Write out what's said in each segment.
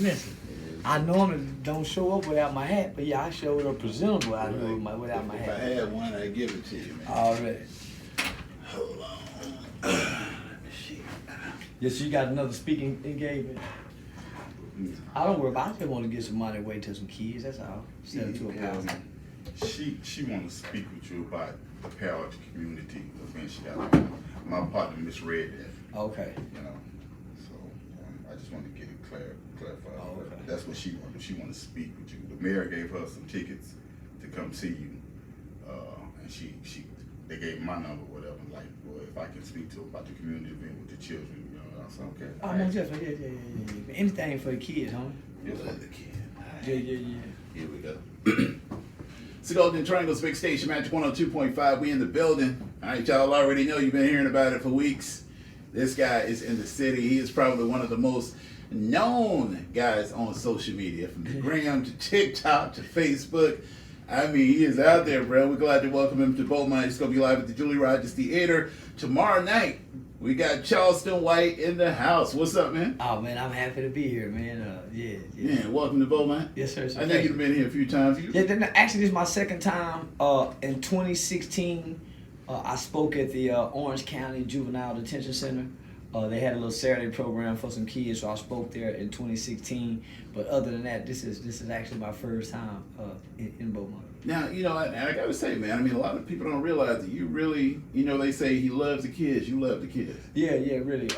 listen. I normally don't show up without my hat, but yeah, I showed up presentable out here without my hat. If I had one, I'd give it to you, man. Already. Hold on. Yes, you got another speaking engagement. I don't worry about it. I just want to get some money away to some kids, that's all. Sell it to a pastor. She want to speak with you about the power to community event she got on. My partner misread that. Okay. You know, so I just want to get it clarified. Oh, okay. That's what she wanted. She wanted to speak with you. The mayor gave her some tickets to come see you, and they gave my number, whatever. Like, well, if I can speak to her about the community event with the children, you know, I said okay. Oh, most definitely, yeah. Anything for the kids, homie. Yes, Love sir. the kid. Yeah. Here we go. It's the Golden Triangle's big station, Magic 102.5. We in the building. All right, y'all already know you've been hearing about it for weeks. This guy is in the city. He is probably one of the most known guys on social media, from the gram to TikTok to Facebook. I mean, he is out there, bro. We're glad to welcome him to Beaumont. He's going to be live at the Julie Rogers Theater tomorrow night. We got Charleston White in the house. What's up, man? Oh, man, I'm happy to be here, man. Yeah. Man, welcome to Beaumont. Yes, sir. I know you've been here a few times. Actually, this is my second time. In 2016, I spoke at the Orange County Juvenile Detention Center. They had a little Saturday program for some kids, so I spoke there in 2016. But other than that, this is actually my first time in Beaumont. Now, you know, and I gotta say, man, I mean, a lot of people don't realize that you really, you know, they say he loves the kids. You love the kids. Yeah, really.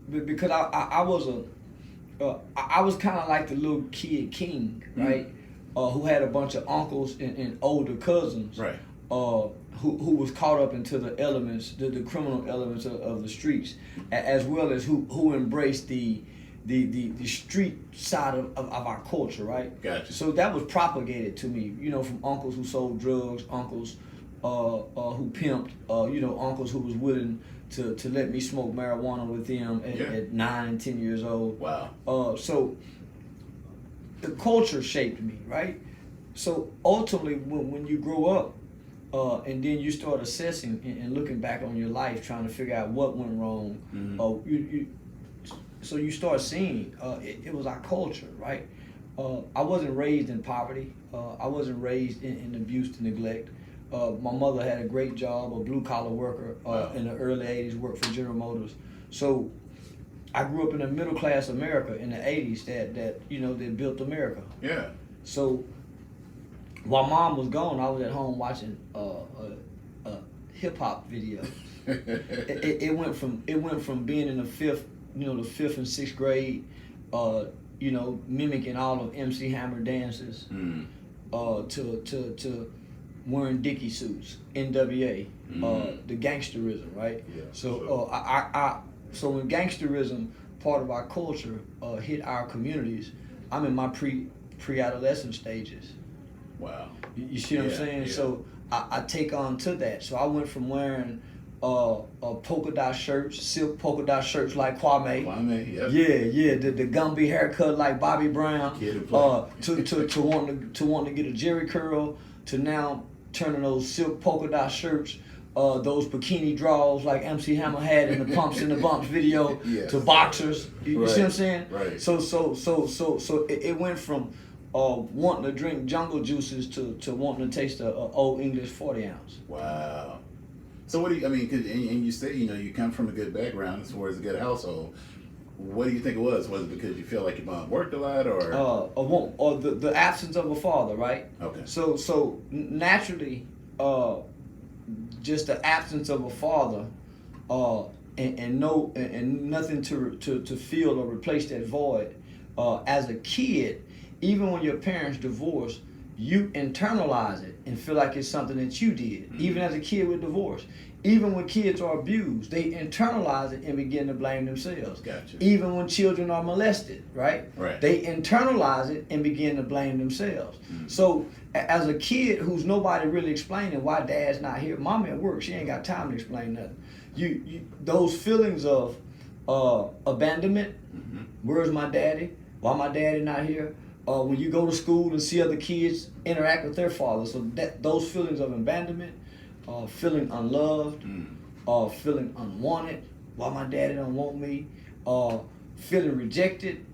Because I was kind of like the little kid king, right? Who had a bunch of uncles and older cousins, Right. Who was caught up into the elements, the criminal elements of the streets, as well as who embraced the street side of our culture, right? Gotcha. So that was propagated to me, you know, from uncles who sold drugs, uncles who pimped, you know, uncles who was willing to let me smoke marijuana with them at 9 and 10 years old. Wow. So the culture shaped me, right? So ultimately, when you grow up, and then you start assessing and looking back on your life, trying to figure out what went wrong. So you start seeing it was our culture, right? I wasn't raised in poverty. I wasn't raised in abuse to neglect. My mother had a great job, a blue collar worker in the early 80s, worked for General Motors. So I grew up in a middle class America in the 80s that you know, that built America. Yeah. So while mom was gone, I was at home watching a hip hop video. it went from being in the fifth and sixth grade, you know, mimicking all of MC Hammer dances, to wearing Dickie suits, NWA, the gangsterism, right? Yeah, so so when gangsterism, part of our culture, hit our communities, I'm in my pre-adolescent stages. Wow. You see what I'm saying? Yeah. So I take on to that. So I went from wearing polka dot shirts, silk polka dot shirts like Kwame. Kwame, yep. Yeah. The Gumby haircut like Bobby Brown. To wanting to get a Jerry curl, to now turning those silk polka dot shirts, those bikini draws like MC Hammer had in the Pumps and the Bumps video, yes, to boxers. You see what I'm saying? Right. So it went from wanting to drink jungle juices to wanting to taste a old English 40 ounce. Wow. So what do you, I mean, and you say, you know, you come from a good background as far as a good household. What do you think it was? Was it because you feel like your mom worked a lot, or the absence of a father, right? Okay. So naturally, just the absence of a father, and nothing to fill or replace that void. As a kid, even when your parents divorce, you internalize it and feel like it's something that you did. Even as a kid with divorce. Even when kids are abused, they internalize it and begin to blame themselves. Gotcha. Even when children are molested, right? They internalize it and begin to blame themselves. So as a kid who's nobody really explaining why dad's not here, mom at work, she ain't got time to explain nothing. You those feelings of abandonment, where's my daddy? Why my daddy not here? When you go to school and see other kids interact with their father, so those feelings of abandonment, feeling unloved, feeling unwanted, why my daddy don't want me, feeling rejected,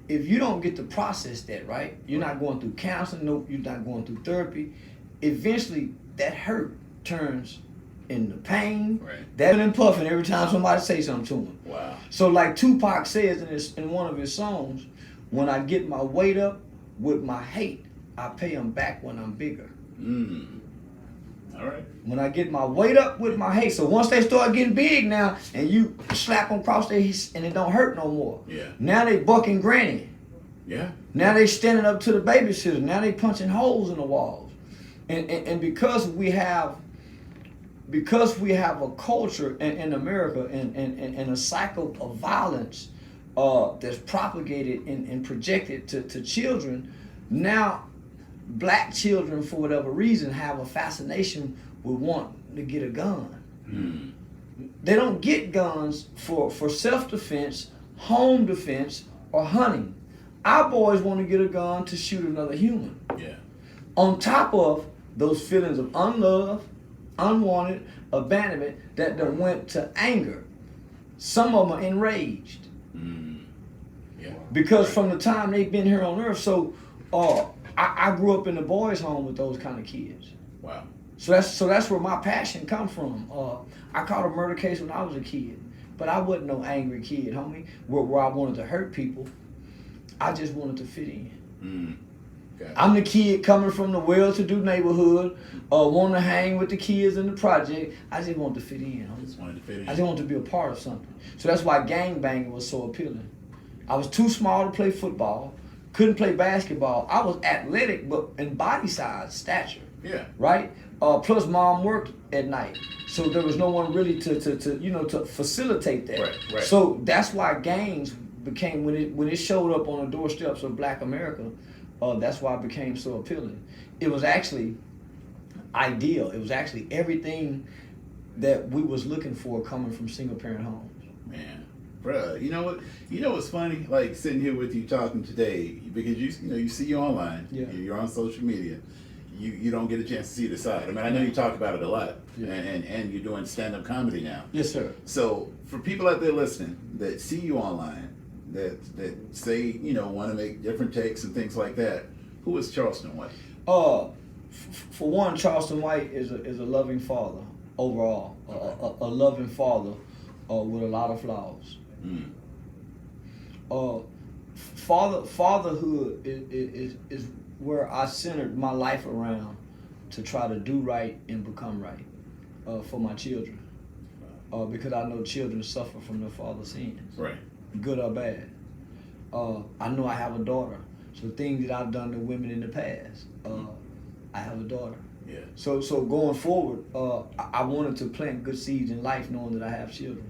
if you don't get to process that, right, you're not going through counseling, no, you're not going through therapy, eventually that hurt turns into pain, that and puffing every time somebody say something to him. Wow. So like Tupac says in one of his songs, when I get my weight up with my hate, I pay them back when I'm bigger. All right. When I get my weight up with my hate, so once they start getting big now, and you slap them across their hips and it don't hurt no more. Yeah. Now they bucking granny. Yeah. Now they standing up to the babysitter. Now they punching holes in the walls, and because we have a culture in America and a cycle of violence that's propagated and projected to children, now black children, for whatever reason, have a fascination with wanting to get a gun. They don't get guns for self-defense, home defense, or hunting. Our boys want to get a gun to shoot another human. Yeah. On top of those feelings of unloved, unwanted, abandonment that then went to anger. Some of them are enraged. Yeah. Because from the time they've been here on earth, so I grew up in the boys' home with those kind of kids. Wow. So that's where my passion comes from. I caught a murder case when I was a kid, but I wasn't no angry kid, homie, where I wanted to hurt people. I just wanted to fit in. I'm the kid coming from the well-to-do neighborhood, wanting to hang with the kids in the project. I just wanted to fit in, homie. I just wanted to be a part of something. So that's why gangbanging was so appealing. I was too small to play football, couldn't play basketball. I was athletic, but in body size, stature. Yeah. Right? Plus mom worked at night. So there was no one really to facilitate that. Right. So that's why gangs became, when it showed up on the doorsteps of Black America, that's why it became so appealing. It was actually ideal. It was actually everything that we was looking for coming from single parent homes. Man, bruh, you know what? You know what's funny? Like sitting here with you talking today, because you see you online, you're on social media. You don't get a chance to see the side. I mean, I know you talk about it a lot, and you're doing stand-up comedy now. Yes, sir. So for people out there listening that see you online, that say want to make different takes and things like that, who is Charleston White? For one, Charleston White is a loving father overall, a loving father with a lot of flaws. Fatherhood is where I centered my life around to try to do right and become right for my children. Because I know children suffer from their father's sins, right, good or bad. I know I have a daughter, so things that I've done to women in the past, I have a daughter. Yeah. So going forward, I wanted to plant good seeds in life, knowing that I have children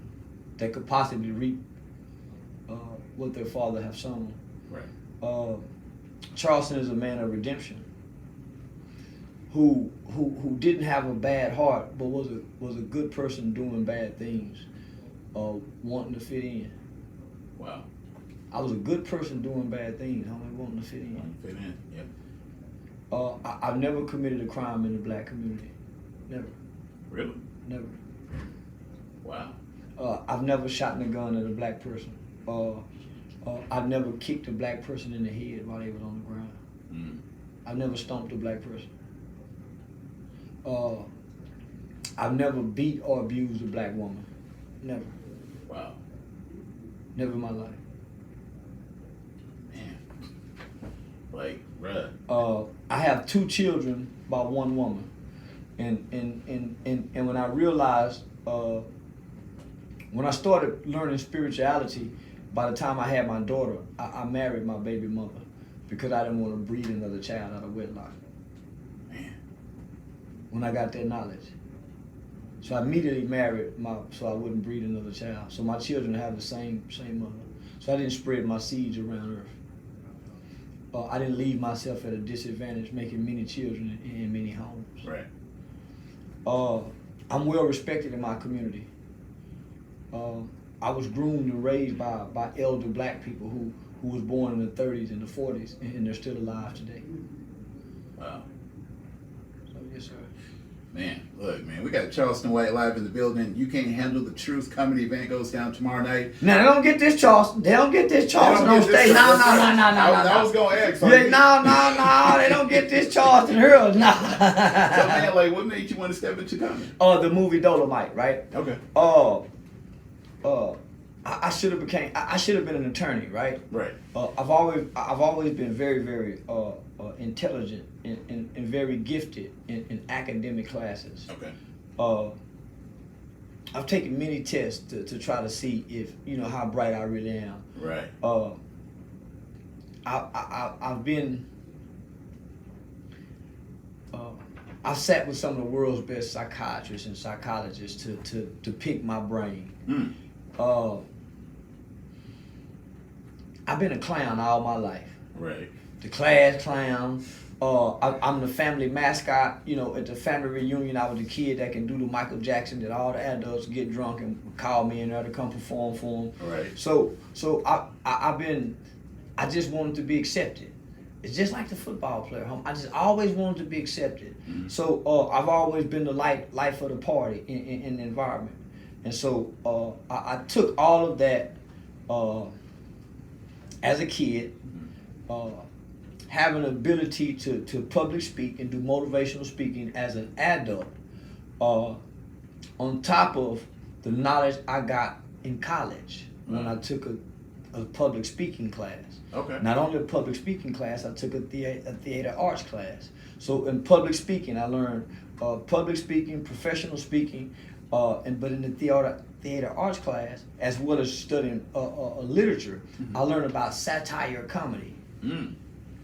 that could possibly reap what their father have sown. Right. Charleston is a man of redemption, who didn't have a bad heart, but was a good person doing bad things, wanting to fit in. Wow. I was a good person doing bad things, homie, wanting to fit in. Fit in. Yep. I've never committed a crime in the black community. Never. Really? Never. Wow. I've never shot a gun at a black person. I've never kicked a black person in the head while they was on the ground. I've never stomped a black person. I've never beat or abused a black woman. Never. Wow. Never in my life. Man. Like, bruh. I have 2 children by one woman. And when I realized, when I started learning spirituality, by the time I had my daughter, I married my baby mother because I didn't want to breed another child out of wedlock. Man. When I got that knowledge. So I immediately married so I wouldn't breed another child. So my children have the same mother. So I didn't spread my seeds around earth. I didn't leave myself at a disadvantage making many children in many homes. Right. I'm well respected in my community. I was groomed and raised by elder black people who was born in the 30s and the 40s, and they're still alive today. Wow. So yes, sir. Man, look, man, we got Charleston White live in the building. You Can't Handle the Truth comedy event goes down tomorrow night. Now they don't get this Charleston. They don't get this Charleston on stage. No. I was gonna ask. No. They don't get this Charleston here. Nah. So man, like, what made you want to step into comedy? The movie Dolomite, right? Okay. I should have been an attorney, right? Right. I've always been very, very intelligent and very gifted in academic classes. Okay. I've taken many tests to try to see if how bright I really am. Right. I've sat with some of the world's best psychiatrists and psychologists to pick my brain. I've been a clown all my life. Right. The class clown. I'm the family mascot. At the family reunion, I was the kid that can do the Michael Jackson that all the adults get drunk and call me in there to come perform for them. Right. So I just wanted to be accepted. It's just like the football player. I just always wanted to be accepted. Mm-hmm. So I've always been the life of the party in the environment. And so I took all of that as a kid, having an ability to public speak and do motivational speaking as an adult, on top of the knowledge I got in college when I took a public speaking class. Okay. Not only a public speaking class, I took a theater arts class. So in public speaking, I learned public speaking, professional speaking, but in the theater arts class, as well as studying literature, I learned about satire comedy. Mm.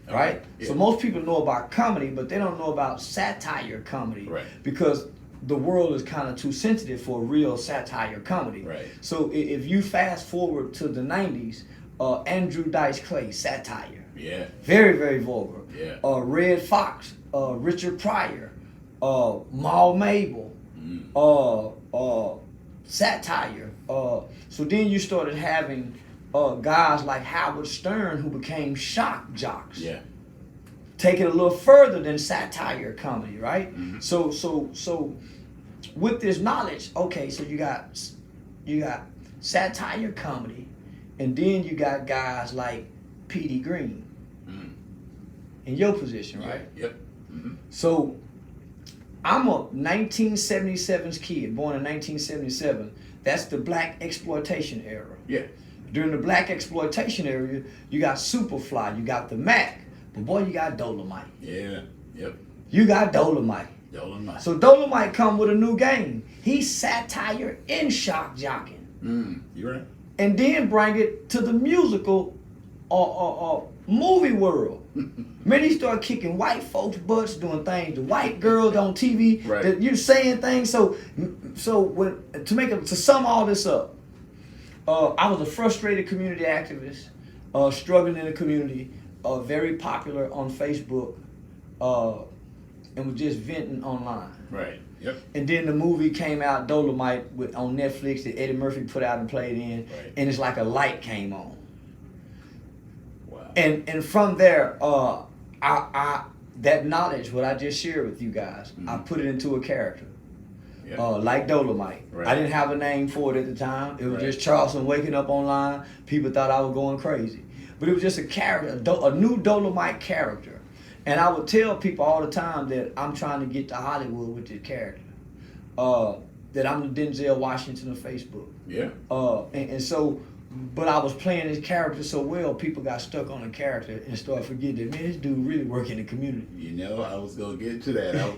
Okay. Right? Yeah. So most people know about comedy, but they don't know about satire comedy. Right. Because the world is kind of too sensitive for real satire comedy. Right. So if you fast forward to the 90s, Andrew Dice Clay, satire. Yeah. Very, very vulgar. Yeah. Red Fox, Richard Pryor, Maul Mabel, satire. So then you started having guys like Howard Stern who became shock jocks. Yeah. Take it a little further than satire comedy, right? Mm-hmm. So with this knowledge, okay, so you got satire comedy, and then you got guys like P.D. Green in your position, right? Yep. Mm-hmm. So I'm a 1977's kid, born in 1977. That's the black exploitation era. Yeah. During the black exploitation era, you got Superfly, you got the Mac, but boy, you got Dolomite. Yeah. Yep. You got Dolomite. Dolomite. So Dolomite come with a new game. He's satire in shock jocking. You right. And then bring it to the musical movie world. Man, he started kicking white folks' butts, doing things to white girls on TV. Right. That you're saying things. So when to sum all this up, I was a frustrated community activist, struggling in the community, very popular on Facebook, and was just venting online. Right. Yep. And then the movie came out, Dolomite, on Netflix that Eddie Murphy put out and played in, Right. and it's like a light came on. Wow. And from there, I that knowledge, what I just shared with you guys, I put it into a character. Yep. Like Dolomite. Right. I didn't have a name for it at the time. It was Right. just Charleston waking up online. People thought I was going crazy. But it was just a character, a new Dolomite character. And I would tell people all the time that I'm trying to get to Hollywood with this character. That I'm the Denzel Washington of Facebook. Yeah. And so, but I was playing this character so well, people got stuck on the character and started forgetting that, man, this dude really work in the community. I was going to get to that.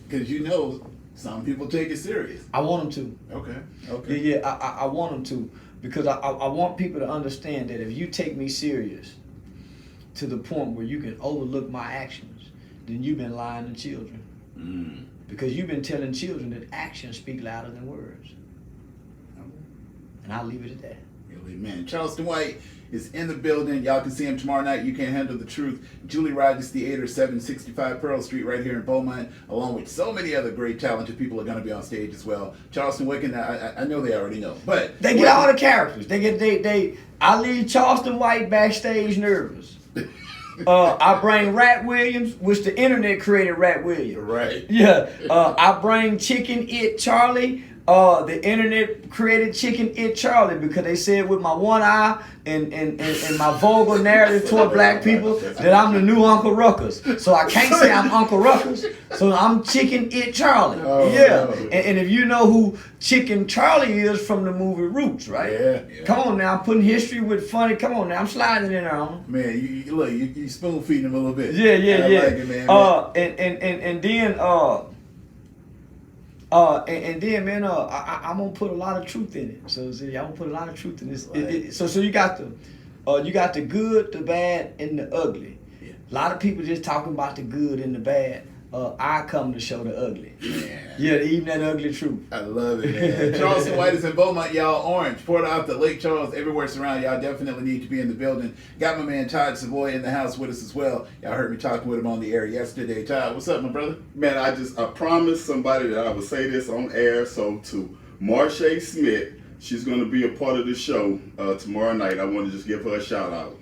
Because some people take it serious. I want them to. Okay. Yeah, I want them to, because I want people to understand that if you take me serious to the point where you can overlook my actions, then you've been lying to children. Because you've been telling children that actions speak louder than words. And I'll leave it at that. Really, man. Charleston White is in the building. Y'all can see him tomorrow night. You Can't Handle the Truth. Julie Rogers Theater, 765 Pearl Street, right here in Beaumont, along with so many other great, talented people are going to be on stage as well. Charleston Wicken, I know they already know, but They get all the characters. I leave Charleston White backstage nervous. I bring Rat Williams, which the internet created Rat Williams. Right. Yeah. I bring Chicken It Charlie. The internet created Chicken It Charlie because they said with my one eye and my vulgar narrative toward black people that I'm the new Uncle Ruckus. So I can't say I'm Uncle Ruckus. So I'm Chicken It Charlie. Oh, yeah. no. And if you know who Chicken Charlie is from the movie Roots, right? Yeah. Come on now, I'm putting history with funny. Come on now, I'm sliding in there on him. Man, you look, you spoon feeding him a little bit. Yeah. I like it, man. And then man, I'm gonna put a lot of truth in it. So see, I'm gonna put a lot of truth in this. Right. So you got the good, the bad, and the ugly. Yeah. A lot of people just talking about the good and the bad. I come to show the ugly. Man. Yeah, even that ugly truth. I love it, man. Charleston White is in Beaumont, y'all. Orange, Port Arthur, Lake Charles, everywhere surrounding. Y'all definitely need to be in the building. Got my man Todd Savoy in the house with us as well. Y'all heard me talking with him on the air yesterday. Todd, what's up, my brother? Man, I promised somebody that I would say this on air. So to Marsha Smith, she's going to be a part of the show tomorrow night. I want to just give her a shout out.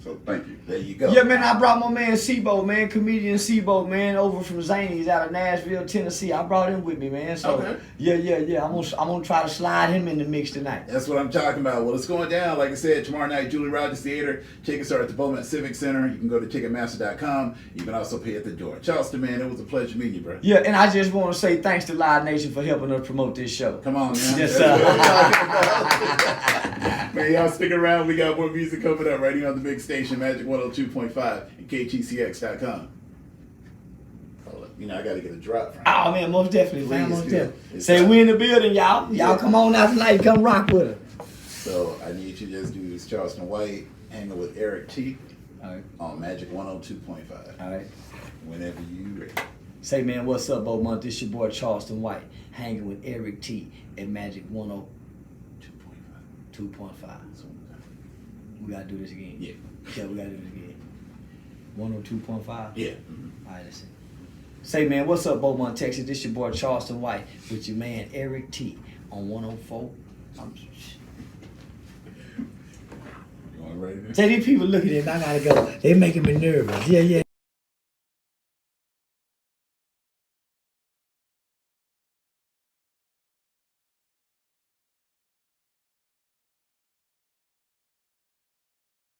So thank you. There you go. Yeah, man, I brought my man Sebo, man, comedian Sebo, man, over from Zany's out of Nashville, Tennessee. I brought him with me, man. So Okay. Yeah. I'm gonna try to slide him in the mix tonight. That's what I'm talking about. Well, it's going down, like I said, tomorrow night, Julie Rogers Theater. Tickets are at the Beaumont Civic Center. You can go to Ticketmaster.com. You can also pay at the door. Charleston, man, it was a pleasure meeting you, bro. Yeah, and I just want to say thanks to Live Nation for helping us promote this show. Come on, man. Yes, That's sir. what I'm talking about. Man, y'all stick around. We got more music coming up right here on the big station, Magic 102.5 and KTCX.com. Hold up. You know, I got to get a drop from you. Oh man, most definitely, man, Please most do. definitely. It's Say time. we in the building, y'all. Y'all Yeah. come on out tonight, come rock with us. So I need you to just do this Charleston White hanging with Eric T All right, on Magic 102.5. all right. Whenever you ready. Say man, what's up, Beaumont? This your boy Charleston White, hanging with Eric T at Magic 102.5. We gotta do this again. Yeah. Yeah, we gotta do this again. 102.5? Yeah. All right, let's see. Say, man, what's up, Beaumont, Texas? This your boy, Charleston White, with your man, Eric T, on 104. You want ready? Say, these people looking at me, I gotta go. They making me nervous. Yeah.